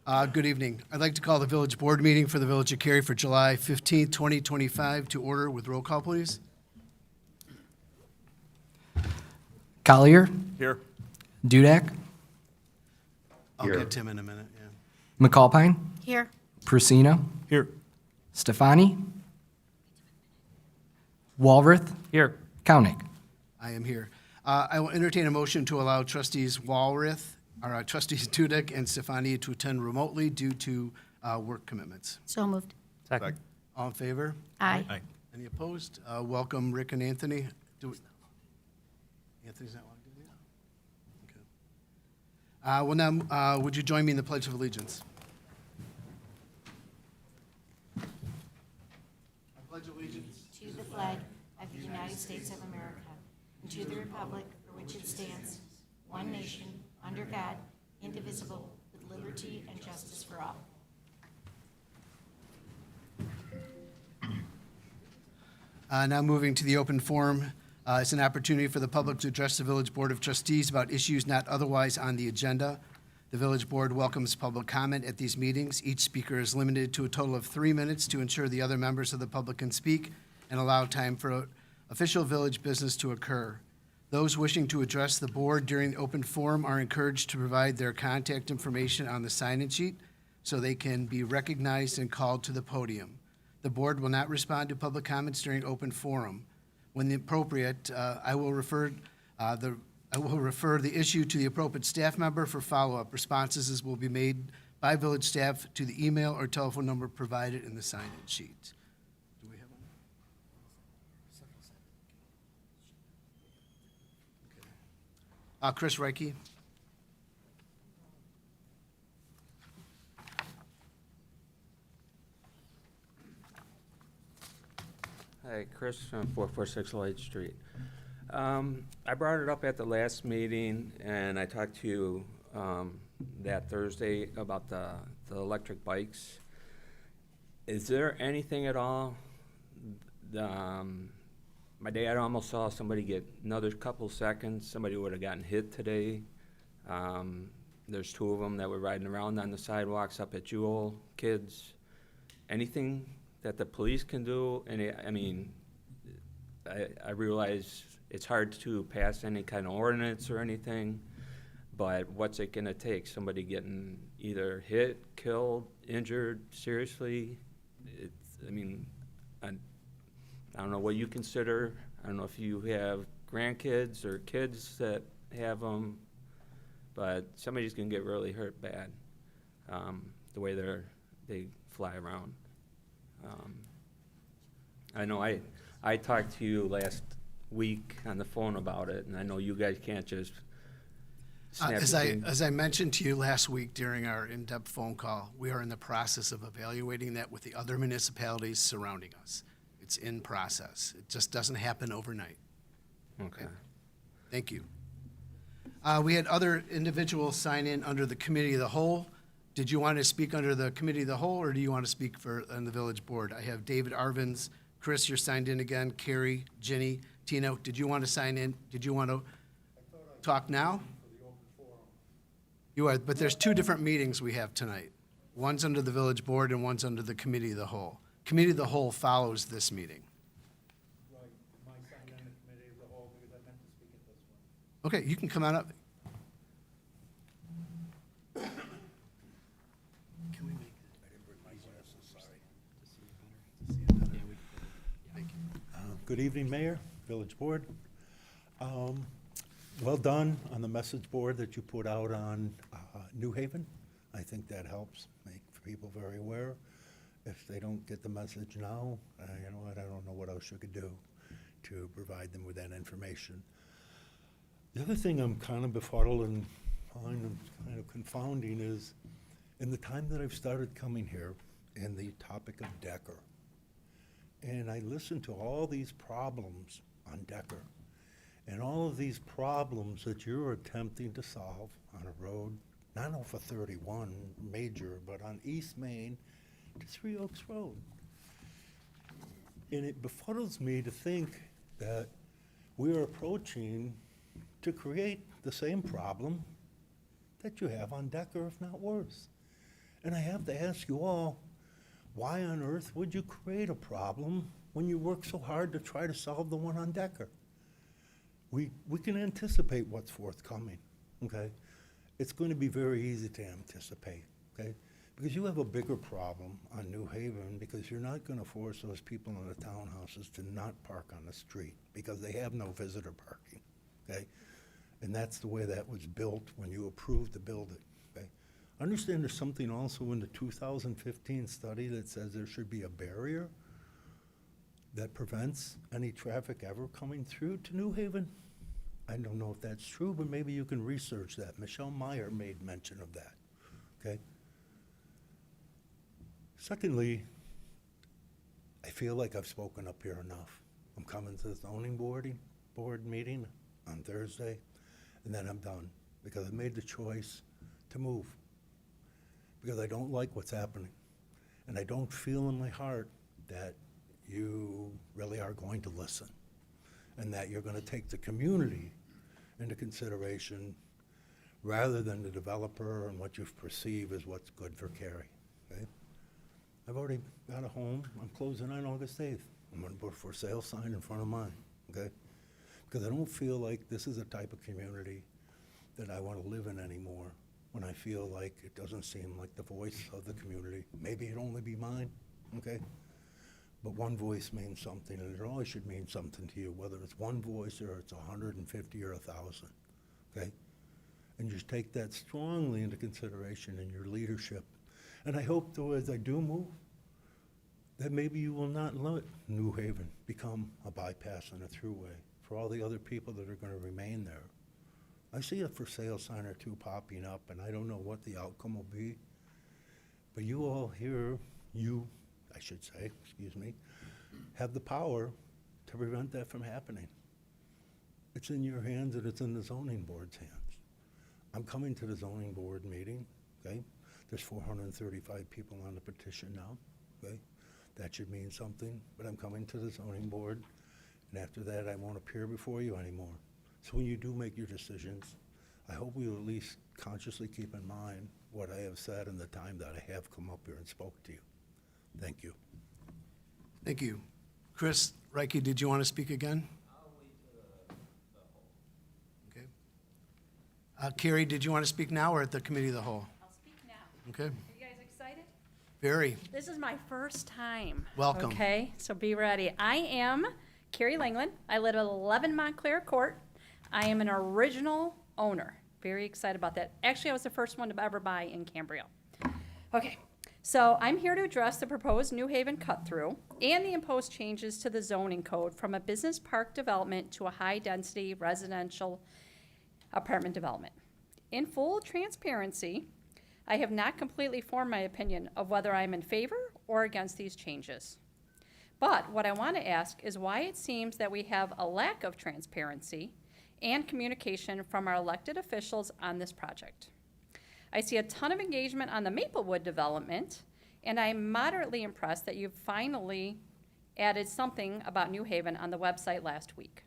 Good evening. I'd like to call the Village Board meeting for the Village of Cary for July 15th, 2025 to order with roll call, please. Collier, Here. Dudak, I'll Here. get Tim in a minute, yeah. McAlpine, Here. Prusina, Here. Stefani, Walrath, Here. Kownick. I am here. I will entertain a motion to allow trustees Walrath, or trustees Dudek and Stefani to attend remotely due to work commitments. So moved. Second. All in favor? Aye. Any opposed? Welcome, Rick and Anthony. Anthony's not logged in yet? Okay. Well, now, would you join me in the Pledge of Allegiance? I pledge allegiance To the flag of the United States of America and to the republic for which it stands, one nation, under God, indivisible, with liberty and justice for all. Now moving to the open forum, it's an opportunity for the public to address the Village Board of Trustees about issues not otherwise on the agenda. The Village Board welcomes public comment at these meetings. Each speaker is limited to a total of 3 minutes to ensure the other members of the public can speak and allow time for official village business to occur. Those wishing to address the board during the open forum are encouraged to provide their contact information on the sign-in sheet so they can be recognized and called to the podium. The board will not respond to public comments during open forum. When appropriate, I will refer the issue to the appropriate staff member for follow-up. Responses will be made by village staff to the email or telephone number provided in the sign-in sheet. Do we have one? Okay. Chris Reike. Hi, Chris from 446 Light Street. I brought it up at the last meeting, and I talked to you that Thursday about the electric bikes. Is there anything at all? My dad almost saw somebody get another couple seconds. Somebody would have gotten hit today. There's 2 of them that were riding around on the sidewalks up at Jewel, kids. Anything that the police can do? And I mean, I realize it's hard to pass any kind of ordinance or anything, but what's it gonna take? Somebody getting either hit, killed, injured seriously? I don't know what you consider. I don't know if you have grandkids or kids that have them, but somebody's gonna get really hurt bad, the way they fly around. I know I talked to you last week on the phone about it, and I know you guys can't just snap your fingers. As I mentioned to you last week during our in-depth phone call, we are in the process of evaluating that with the other municipalities surrounding us. It's in process. It just doesn't happen overnight. Okay. Thank you. We had other individuals sign in under the Committee of the Whole. Did you want to speak under the Committee of the Whole, or do you want to speak on the Village Board? I have David Arvins. Chris, you're signed in again. Carrie, Ginny, Tina, did you want to sign in? Did you want to talk now? You are, but there's 2 different meetings we have tonight. One's under the Village Board and one's under the Committee of the Whole. Committee of the Whole follows this meeting. Right, my sign on the committee of the whole, because I meant to speak at this one. Okay, you can come on up. Can we make it? I didn't bring my glasses, sorry. To see it better. Yeah, thank you. Good evening, Mayor, Village Board. Well done on the message board that you put out on New Haven. I think that helps make people very aware. If they don't get the message now, you know what, I don't know what else you could do to provide them with that information. The other thing I'm kind of befuddled and find kind of confounding is, in the time that I've started coming here, in the topic of Decker, and I listened to all these problems on Decker, and all of these problems that you're attempting to solve on a road, not off of 31 major, but on East Main to 3 Oaks Road. And it befuddles me to think that we are approaching to create the same problem that you have on Decker, if not worse. And I have to ask you all, why on earth would you create a problem when you work so hard to try to solve the one on Decker? We can anticipate what's forthcoming, okay? It's going to be very easy to anticipate, okay? Because you have a bigger problem on New Haven because you're not going to force those people in the townhouses to not park on the street because they have no visitor parking, okay? And that's the way that was built when you approved to build it, okay? Understand there's something also in the 2015 study that says there should be a barrier that prevents any traffic ever coming through to New Haven. I don't know if that's true, but maybe you can research that. Michelle Meyer made mention of that, okay? Secondly, I feel like I've spoken up here enough. I'm coming to the zoning board meeting on Thursday, and then I'm done, because I made the choice to move, because I don't like what's happening. And I don't feel in my heart that you really are going to listen, and that you're going to take the community into consideration rather than the developer and what you perceive as what's good for Cary, okay? I've already got a home. I'm closing on August 8th. I'm going to put a for sale sign in front of mine, okay? Because I don't feel like this is a type of community that I want to live in anymore when I feel like it doesn't seem like the voice of the community. Maybe it'd only be mine, okay? But one voice means something, and it always should mean something to you, whether it's one voice or it's 150 or 1,000, okay? And just take that strongly into consideration in your leadership. And I hope, though, as I do move, that maybe you will not let New Haven become a bypass and a throughway for all the other people that are going to remain there. I see a for sale sign or two popping up, and I don't know what the outcome will be. But you all here, I should say, excuse me, have the power to prevent that from happening. It's in your hands and it's in the zoning board's hands. I'm coming to the zoning board meeting, okay? There's 435 people on the petition now, okay? That should mean something, but I'm coming to the zoning board, and after that, I won't appear before you anymore. So when you do make your decisions, I hope you at least consciously keep in mind what I have said and the time that I have come up here and spoke to you. Thank you. Thank you. Chris Reike, did you want to speak again? I'll wait to the whole. Okay. Carrie, did you want to speak now or at the committee of the whole? I'll speak now. Okay, Are you guys excited? very. This is my first time. Welcome. Okay, so be ready. I am Carrie Langland. I live at 11 Montclair Court. I am an original owner. Very excited about that. Actually, I was the first one to ever buy in Cambria. Okay, so I'm here to address the proposed New Haven cut-through and the imposed changes to the zoning code from a business park development to a high-density residential apartment development. In full transparency, I have not completely formed my opinion of whether I'm in favor or against these changes. But what I want to ask is why it seems that we have a lack of transparency and communication from our elected officials on this project. I see a ton of engagement on the Maplewood development, and I'm moderately impressed that you've finally added something about New Haven on the website last week.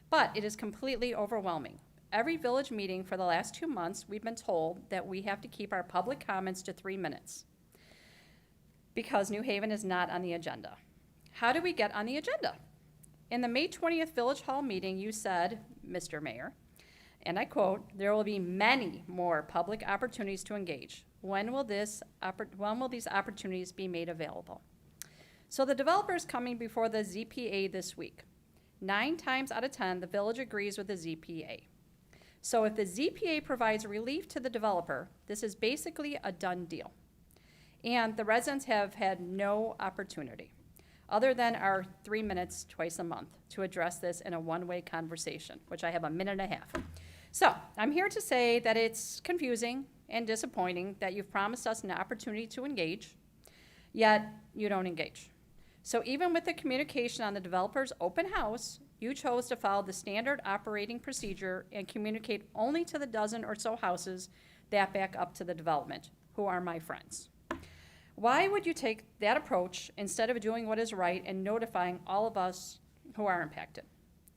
But it is completely overwhelming. Every village meeting for the last 2 months, we've been told that we have to keep our public comments to 3 minutes because New Haven is not on the agenda. How do we get on the agenda? In the May 20th Village Hall meeting, you said, Mr. Mayor, and I quote, "There will be many more public opportunities to engage. When will these opportunities be made available?" So the developer is coming before the ZPA this week. 9 times out of 10, the village agrees with the ZPA. So if the ZPA provides relief to the developer, this is basically a done deal. And the residents have had no opportunity, other than our 3 minutes twice a month, to address this in a one-way conversation, which I have a minute and a half. So I'm here to say that it's confusing and disappointing that you've promised us an opportunity to engage, yet you don't engage. So even with the communication on the developer's open house, you chose to follow the standard operating procedure and communicate only to the dozen or so houses that back up to the development, who are my friends. Why would you take that approach instead of doing what is right and notifying all of us who are impacted?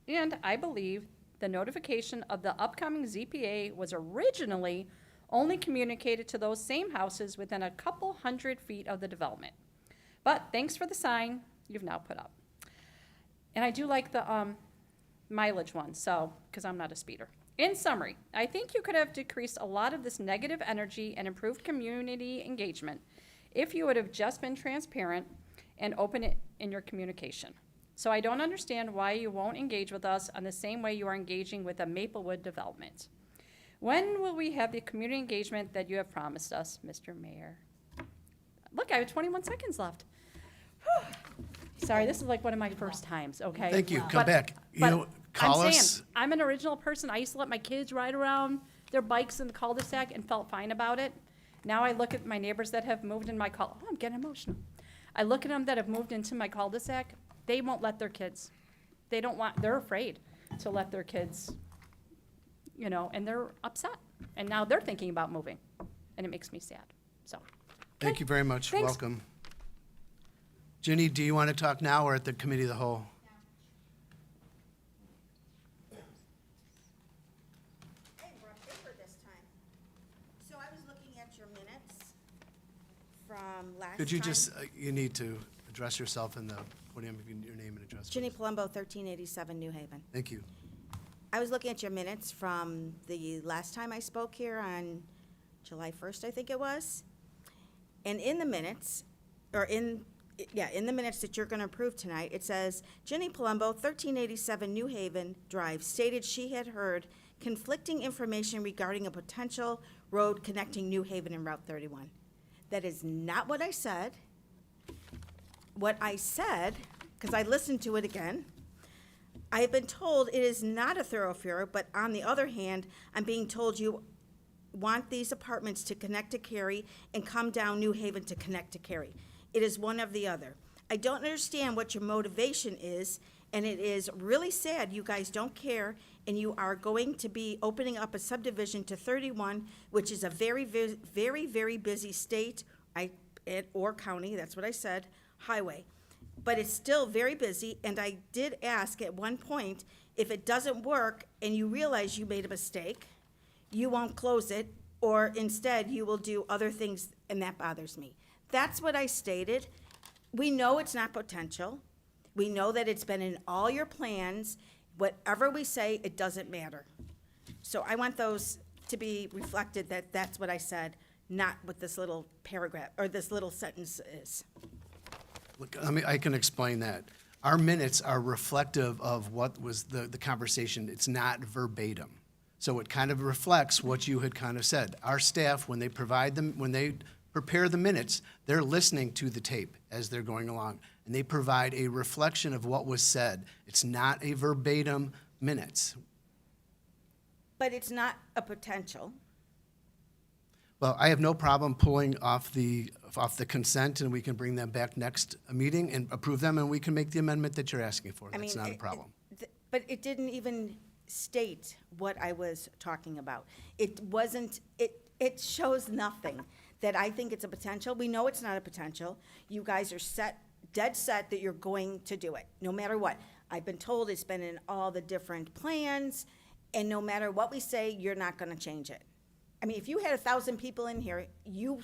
And I believe the notification of the upcoming ZPA was originally only communicated to those same houses within a couple 100 feet of the development. But thanks for the sign you've now put up. And I do like the mileage one, so, because I'm not a speeder. In summary, I think you could have decreased a lot of this negative energy and improved community engagement if you would have just been transparent and open in your communication. So I don't understand why you won't engage with us on the same way you are engaging with the Maplewood development. When will we have the community engagement that you have promised us, Mr. Mayor? Look, I have 21 seconds left. Whew. Sorry, this is like one of my first times, okay? Thank you. Come But- back. You but know, call I'm us. saying, I'm an original person. I used to let my kids ride around their bikes in the cul-de-sac and felt fine about it. Now I look at my neighbors that have moved in my oh, I'm getting emotional. I look at them that have moved into my cul-de-sac. They won't let their kids. They're afraid to let their kids, you know, and they're upset. And now they're thinking about moving, and it makes me sad, so. Thank you very much. Thanks. Welcome. Ginny, do you want to talk now or at the committee of the whole? I brought paper this time. So I was looking at your minutes from last time. Could you just, you need to address yourself in the podium, your name and address. Ginny please. Palumbo, 1387 New Haven. Thank you. I was looking at your minutes from the last time I spoke here on July 1st, I think it was. And in the minutes, in the minutes that you're going to approve tonight, it says, Ginny Palumbo, 1387 New Haven Drive, stated she had heard conflicting information regarding a potential road connecting New Haven and Route 31. That is not what I said. What I said, because I listened to it again, I have been told it is not a thoroughfare, but on the other hand, I'm being told you want these apartments to connect to Cary and come down New Haven to connect to Cary. It is one of the other. I don't understand what your motivation is, and it is really sad you guys don't care, and you are going to be opening up a subdivision to 31, which is a very, very, very, very busy state, or county, that's what I said, highway. But it's still very busy, and I did ask at one point, if it doesn't work and you realize you made a mistake, you won't close it, or instead you will do other things, and that bothers me. That's what I stated. We know it's not potential. We know that it's been in all your plans. Whatever we say, it doesn't matter. So I want those to be reflected that that's what I said, not what this little paragraph, or this little sentence is. Look, I can explain that. Our minutes are reflective of what was the conversation. It's not verbatim. So it kind of reflects what you had kind of said. Our staff, when they prepare the minutes, they're listening to the tape as they're going along, and they provide a reflection of what was said. It's not a verbatim minutes. But it's not a potential. Well, I have no problem pulling off the consent, and we can bring them back next meeting and approve them, and we can make the amendment that you're asking for. I mean, That's not a problem. But it didn't even state what I was talking about. It wasn't, it shows nothing that I think it's a potential. We know it's not a potential. You guys are dead set that you're going to do it, no matter what. I've been told it's been in all the different plans, and no matter what we say, you're not gonna change it. I mean, if you had 1,000 people in here, you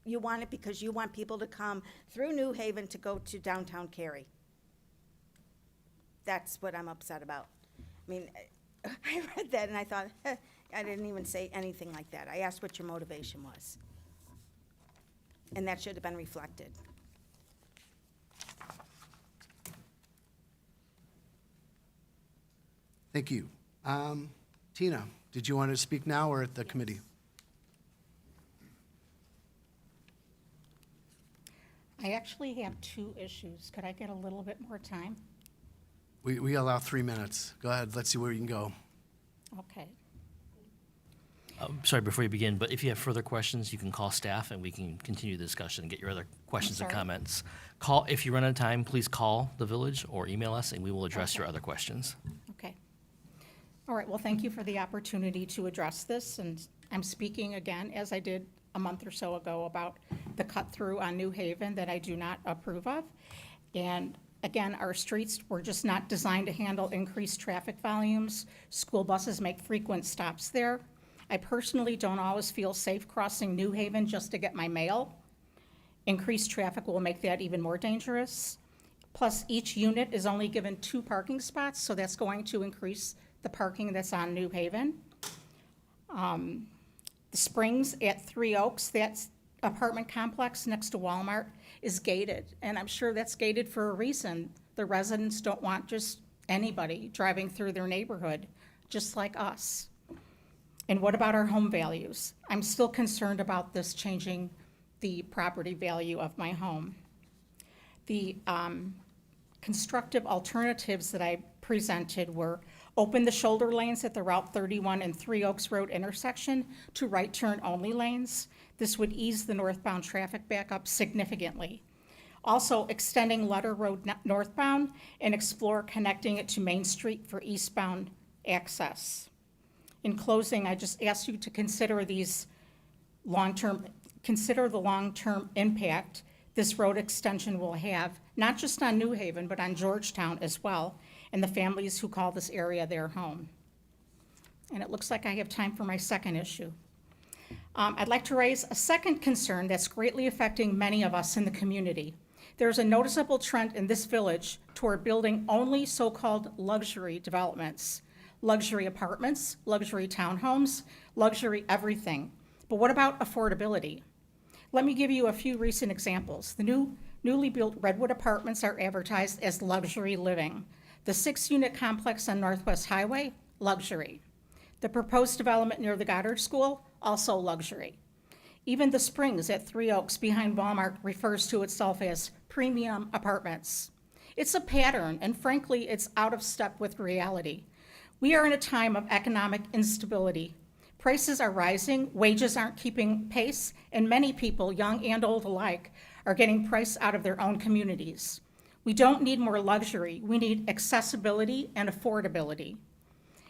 want it because you want people to come through New Haven to go to downtown Cary. That's what I'm upset about. I mean, I read that and I thought, I didn't even say anything like that. I asked what your motivation was. And that should have been reflected. Thank you. Tina, did you want to speak now or at the committee? I actually have two issues. Could I get a little bit more time? We allow 3 minutes. Go ahead, let's see where you can go. Okay. Sorry, before you begin, but if you have further questions, you can call staff and we can continue the discussion and get your other questions and sorry? comments. If you run out of time, please call the village or email us and we will address your other questions. Okay. All right, well, thank you for the opportunity to address this, and I'm speaking again, as I did a month or so ago, about the cut-through on New Haven that I do not approve of. And again, our streets were just not designed to handle increased traffic volumes. School buses make frequent stops there. I personally don't always feel safe crossing New Haven just to get my mail. Increased traffic will make that even more dangerous. Plus, each unit is only given 2 parking spots, so that's going to increase the parking that's on New Haven. The Springs at Three Oaks, that's apartment complex next to Walmart, is gated, and I'm sure that's gated for a reason. The residents don't want just anybody driving through their neighborhood, just like us. And what about our home values? I'm still concerned about this changing the property value of my home. The constructive alternatives that I presented were open the shoulder lanes at the Route 31 and Three Oaks Road intersection to right turn only lanes. This would ease the northbound traffic backup significantly. Also, extending Letter Road northbound and explore connecting it to Main Street for eastbound access. In closing, I just ask you to consider these consider the long-term impact this road extension will have, not just on New Haven, but on Georgetown as well, and the families who call this area their home. And it looks like I have time for my second issue. I'd like to raise a second concern that's greatly affecting many of us in the community. There's a noticeable trend in this village toward building only so-called luxury developments, luxury apartments, luxury townhomes, luxury everything. But what about affordability? Let me give you a few recent examples. The newly built Redwood Apartments are advertised as luxury living. The 6-unit complex on Northwest Highway, luxury. The proposed development near the Goddard School, also luxury. Even the Springs at Three Oaks behind Walmart refers to itself as premium apartments. It's a pattern, and frankly, it's out of step with reality. We are in a time of economic instability. Prices are rising, wages aren't keeping pace, and many people, young and old alike, are getting priced out of their own communities. We don't need more luxury, we need accessibility and affordability.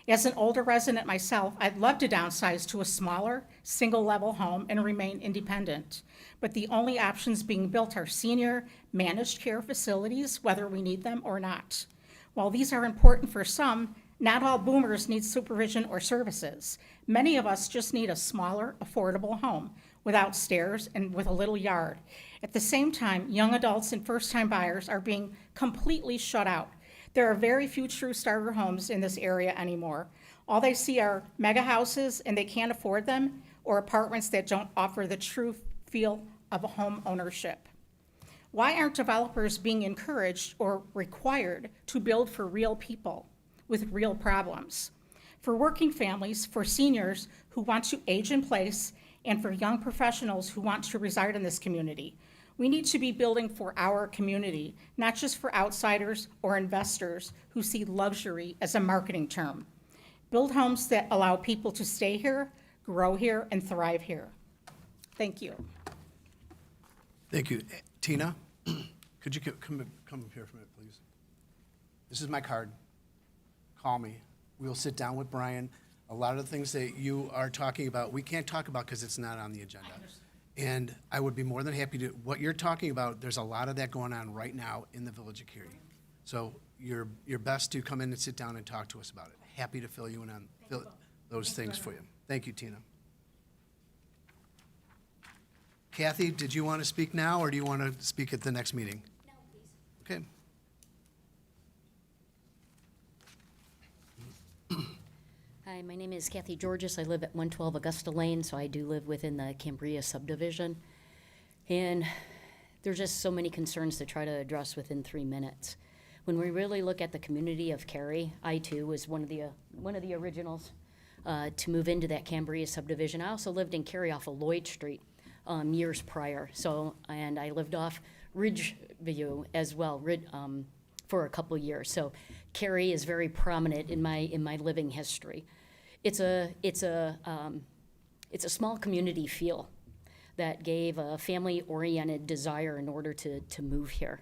As an older resident myself, I'd love to downsize to a smaller, single-level home and remain independent. But the only options being built are senior, managed care facilities, whether we need them or not. While these are important for some, not all boomers need supervision or services. Many of us just need a smaller, affordable home without stairs and with a little yard. At the same time, young adults and first-time buyers are being completely shut out. There are very few true starter homes in this area anymore. All they see are mega houses and they can't afford them, or apartments that don't offer the true feel of a home ownership. Why aren't developers being encouraged or required to build for real people with real problems? For working families, for seniors who want to age in place, and for young professionals who want to reside in this community. We need to be building for our community, not just for outsiders or investors who see luxury as a marketing term. Build homes that allow people to stay here, grow here, and thrive here. Thank you. Thank you. Tina, could you come up here for a minute, please? This is my card. Call me. We'll sit down with Brian. A lot of the things that you are talking about, we can't talk about because it's not on the agenda. And I would be more than happy to, what you're talking about, there's a lot of that going on right now in the village of Curie. So you're best to come in and sit down and talk to us about it. Happy to fill you in on those things for you. Thank you, Tina. Kathy, did you want to speak now, or do you want to speak at the next meeting? No, please. Okay. Hi, my name is Kathy Georges. I live at 112 Augusta Lane, so I do live within the Cambria subdivision. And there's just so many concerns to try to address within 3 minutes. When we really look at the community of Cary, I too was one of the originals to move into that Cambria subdivision. I also lived in Cary off of Lloyd Street years prior. And I lived off Ridgeview as well for a couple years. So Cary is very prominent in my living history. It's a small community feel that gave a family-oriented desire in order to move here.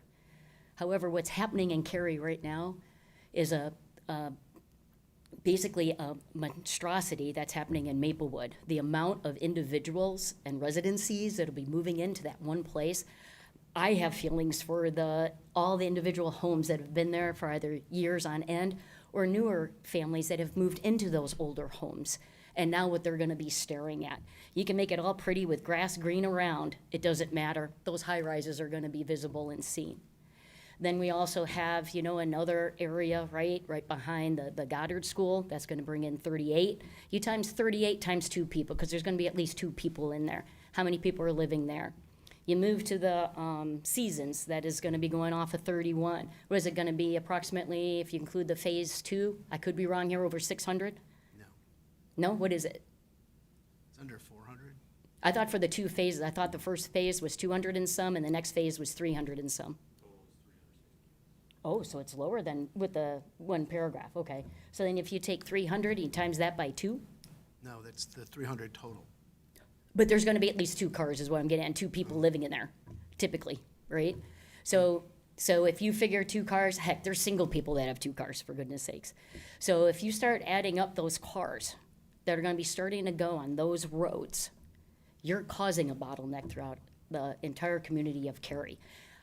However, what's happening in Cary right now is basically a monstrosity that's happening in Maplewood. The amount of individuals and residencies that'll be moving into that one place. I have feelings for all the individual homes that have been there for either years on end or newer families that have moved into those older homes and now what they're gonna be staring at. You can make it all pretty with grass green around, it doesn't matter. Those high rises are gonna be visible and seen. Then we also have, another area, right behind the Goddard School, that's gonna bring in 38. You times 38 times 2 people, because there's gonna be at least 2 people in there. How many people are living there? You move to the Seasons, that is gonna be going off of 31. What is it gonna be approximately, if you include the phase 2? I could be wrong here, over 600? No, No, what is it? it's under 400. I thought for the 2 phases, I thought the first phase was 200 and some, and the next phase was 300 and some. Oh, so it's lower than with the one paragraph, okay. So then if you take 300, you times that by 2? No, that's the 300 total. But there's gonna be at least 2 cars is what I'm getting at, and 2 people living in there, typically, right? So if you figure 2 cars, heck, there's single people that have 2 cars, for goodness sakes. So if you start adding up those cars that are gonna be starting to go on those roads, you're causing a bottleneck throughout the entire community of Cary.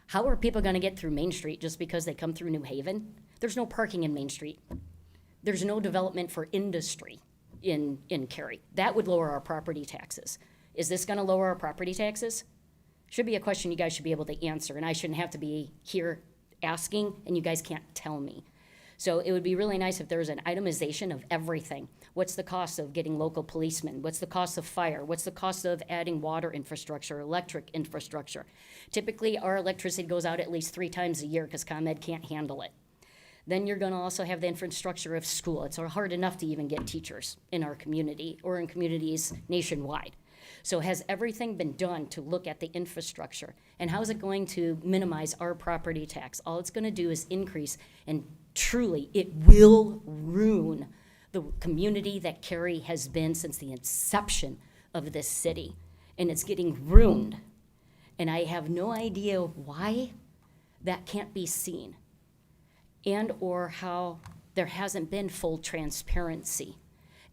How are people gonna get through Main Street just because they come through New Haven? There's no parking in Main Street. There's no development for industry in Cary. That would lower our property taxes. Is this gonna lower our property taxes? Should be a question you guys should be able to answer, and I shouldn't have to be here asking, and you guys can't tell me. So it would be really nice if there was an itemization of everything. What's the cost of getting local policemen? What's the cost of fire? What's the cost of adding water infrastructure, electric infrastructure? Typically, our electricity goes out at least 3 times a year because ComEd can't handle it. Then you're gonna also have the infrastructure of school. It's hard enough to even get teachers in our community or in communities nationwide. So has everything been done to look at the infrastructure? And how is it going to minimize our property tax? All it's gonna do is increase, and truly, it will ruin the community that Cary has been since the inception of this city. And it's getting ruined. And I have no idea why that can't be seen. And or how there hasn't been full transparency.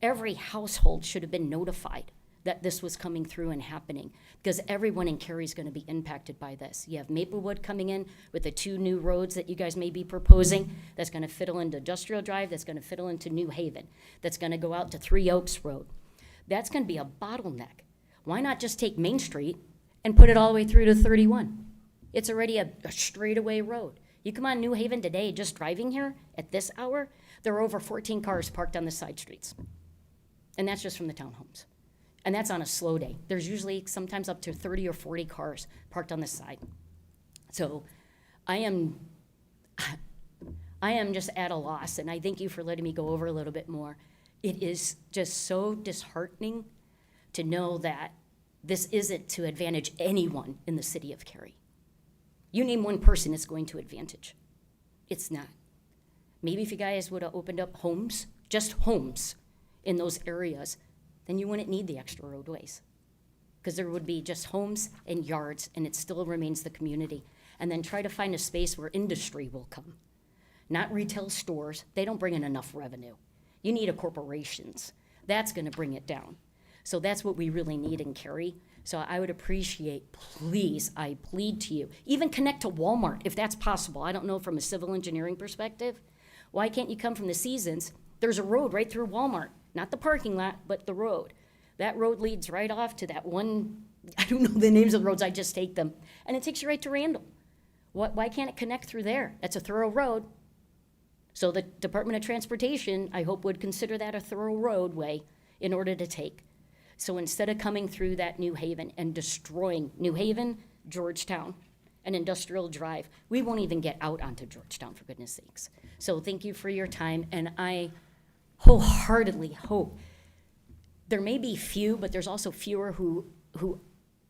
Every household should have been notified that this was coming through and happening, because everyone in Cary is gonna be impacted by this. You have Maplewood coming in with the 2 new roads that you guys may be proposing, that's gonna fiddle into Industrial Drive, that's gonna fiddle into New Haven, that's gonna go out to 3 Oaks Road. That's gonna be a bottleneck. Why not just take Main Street and put it all the way through to 31? It's already a straightaway road. You come on New Haven today, just driving here at this hour, there are over 14 cars parked on the side streets. And that's just from the townhomes. And that's on a slow day. There's usually sometimes up to 30 or 40 cars parked on the side. So I am just at a loss, and I thank you for letting me go over a little bit more. It is just so disheartening to know that this isn't to advantage anyone in the city of Cary. You name one person it's going to advantage. It's not. Maybe if you guys would have opened up homes, just homes in those areas, then you wouldn't need the extra roadways. Because there would be just homes and yards, and it still remains the community. And then try to find a space where industry will come. Not retail stores, they don't bring in enough revenue. You need a corporations. That's gonna bring it down. So that's what we really need in Cary. So I would appreciate, please, I plead to you, even connect to Walmart if that's possible. I don't know from a civil engineering perspective. Why can't you come from the Seasons? There's a road right through Walmart. Not the parking lot, but the road. That road leads right off to that one, I don't know the names of the roads, I just take them. And it takes you right to Randall. Why can't it connect through there? That's a thorough road. So the Department of Transportation, I hope, would consider that a thorough roadway in order to take. So instead of coming through that New Haven and destroying New Haven, Georgetown, and Industrial Drive, we won't even get out onto Georgetown, for goodness sakes. So thank you for your time, and I wholeheartedly hope, there may be few, but there's also fewer who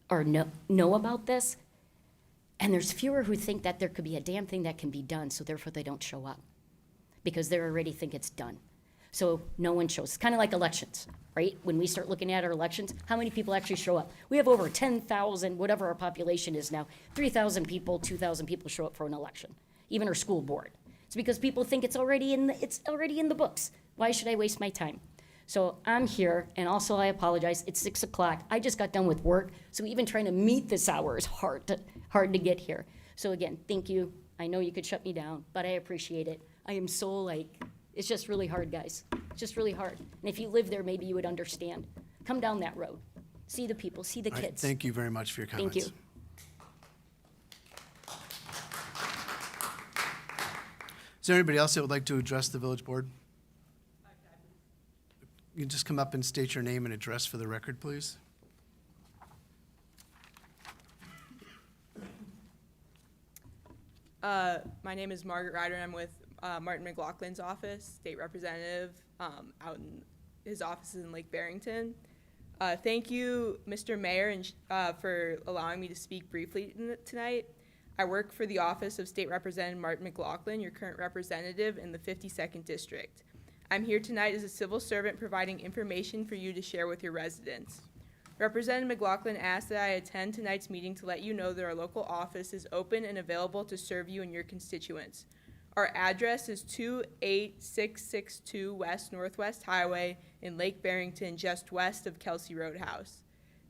know about this, and there's fewer who think that there could be a damn thing that can be done, so therefore they don't show up, because they already think it's done. So no one shows. It's kind of like elections, right? When we start looking at our elections, how many people actually show up? We have over 10,000, whatever our population is now, 3,000 people, 2,000 people show up for an election, even our school board. It's because people think it's already in the books. Why should I waste my time? So I'm here, and also I apologize, it's 6 o'clock. I just got done with work, so even trying to meet this hour is hard to get here. So again, thank you. I know you could shut me down, but I appreciate it. I am so It's just really hard, guys. It's just really hard. And if you live there, maybe you would understand. Come down that road. See the people, see the All right, kids. thank you very much for your comments. Thank you. Is there anybody else that would like to address the village board? You can just come up and state your name and address for the record, please. My name is Margaret Ryder, and I'm with Martin McLaughlin's office, state representative, out in his office is in Lake Barrington. Thank you, Mr. Mayor, and for allowing me to speak briefly tonight. I work for the office of State Representative Martin McLaughlin, your current representative in the 52nd District. I'm here tonight as a civil servant providing information for you to share with your residents. Representative McLaughlin asked that I attend tonight's meeting to let you know that our local office is open and available to serve you and your constituents. Our address is 28662 West Northwest Highway in Lake Barrington, just west of Kelsey Roadhouse.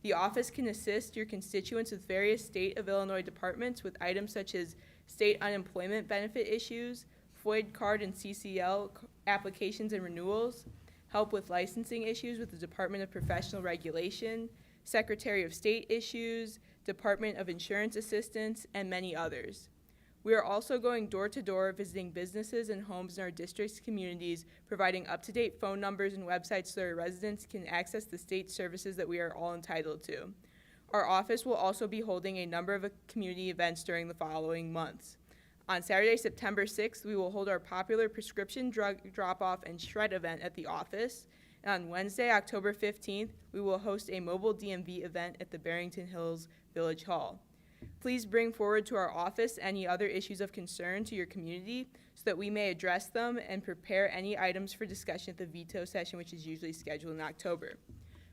The office can assist your constituents with various state of Illinois departments with items such as state unemployment benefit issues, FOID card and CCL applications and renewals, help with licensing issues with the Department of Professional Regulation, Secretary of State issues, Department of Insurance assistance, and many others. We are also going door to door visiting businesses and homes in our district's communities, providing up-to-date phone numbers and websites so our residents can access the state services that we are all entitled to. Our office will also be holding a number of community events during the following months. On Saturday, September 6th, we will hold our popular prescription drug drop-off and shred event at the office. And on Wednesday, October 15th, we will host a mobile DMV event at the Barrington Hills Village Hall. Please bring forward to our office any other issues of concern to your community so that we may address them and prepare any items for discussion at the veto session, which is usually scheduled in October.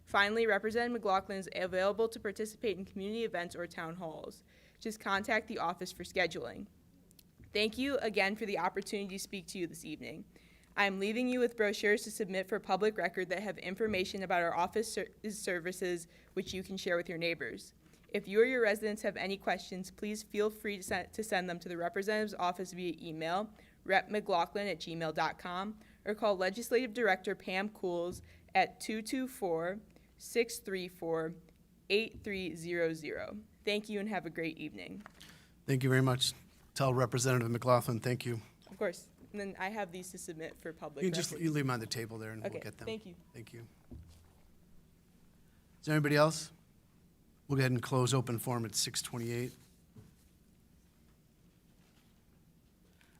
Finally, Representative McLaughlin is available to participate in community events or town halls. Just contact the office for scheduling. Thank you again for the opportunity to speak to you this evening. I am leaving you with brochures to submit for public record that have information about our office services which you can share with your neighbors. If you or your residents have any questions, please feel free to send them to the representative's office via email, repmclaughlin@gmail.com, or call Legislative Director Pam Cools at 224-634-8300. Thank you and have a great evening. Thank you very much. Tell Representative McLaughlin, thank you. Of course. And then I have these to submit for public You record. leave them on the table there and we'll Okay, get them. thank you. Thank you. Is there anybody else? We'll go ahead and close open forum at 6:28.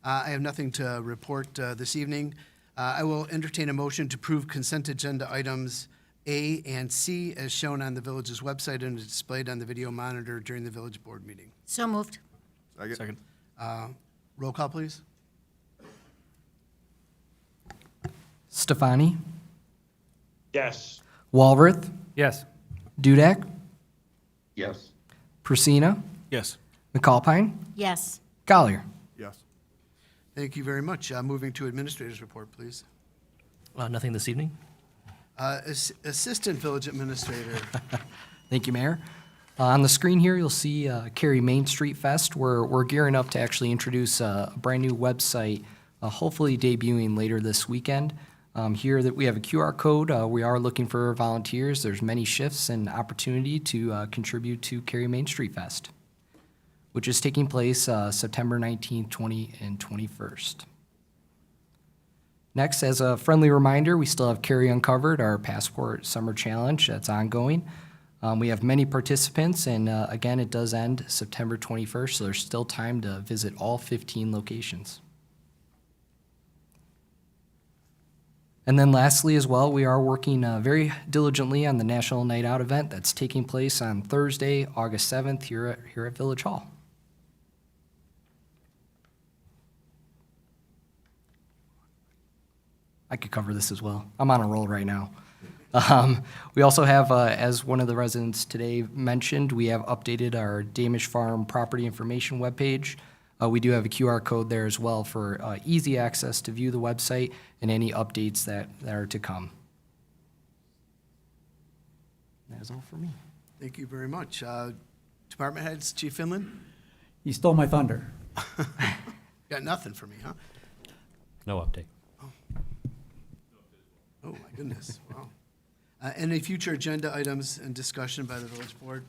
I have nothing to report this evening. I will entertain a motion to approve consent agenda items A and C as shown on the village's website and displayed on the video monitor during the village board meeting. So moved. Second. Roll call, please. Stefani, Yes. Walworth, Yes. Dudek, Yes. Persina, Yes. McAlpine, Yes. Collier. Yes. Thank you very much. Moving to administrator's report, please. Nothing this evening? Assistant Village Administrator. Thank you, Mayor. On the screen here, you'll see Cary Main Street Fest. We're gearing up to actually introduce a brand-new website, hopefully debuting later this weekend. Here that we have a QR code. We are looking for volunteers. There's many shifts and opportunity to contribute to Cary Main Street Fest, which is taking place September 19th, 20th, and 21st. Next, as a friendly reminder, we still have Cary Uncovered, our Passport Summer Challenge that's ongoing. We have many participants, and again, it does end September 21st, so there's still time to visit all 15 locations. And then lastly as well, we are working very diligently on the National Night Out event that's taking place on Thursday, August 7th here at Village Hall. I could cover this as well. I'm on a roll right now. We also have, as one of the residents today mentioned, we have updated our Damish Farm property information webpage. We do have a QR code there as well for easy access to view the website and any updates that are to come. That is all for me. Thank you very much. Department heads, Chief Finland? You stole my thunder. Got nothing for me, huh? No update. Oh, my goodness, wow. Any future agenda items and discussion by the village board?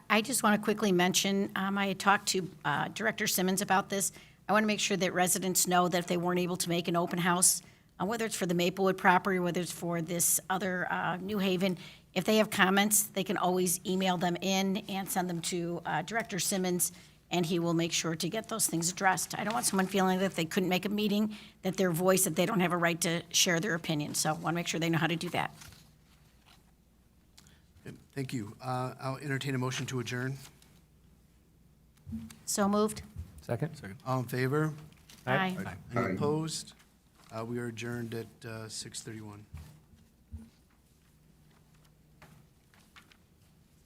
I just want to quickly mention, I had talked to Director Simmons about this. I want to make sure that residents know that if they weren't able to make an open house, whether it's for the Maplewood property, whether it's for this other New Haven, if they have comments, they can always email them in and send them to Director Simmons, and he will make sure to get those things addressed. I don't want someone feeling that if they couldn't make a meeting, that their voice, that they don't have a right to share their opinion. So I want to make sure they know how to do that. Okay, thank you. I'll entertain a motion to adjourn. So moved? Second? All in favor? Aye. Any opposed? We are adjourned at 6:31.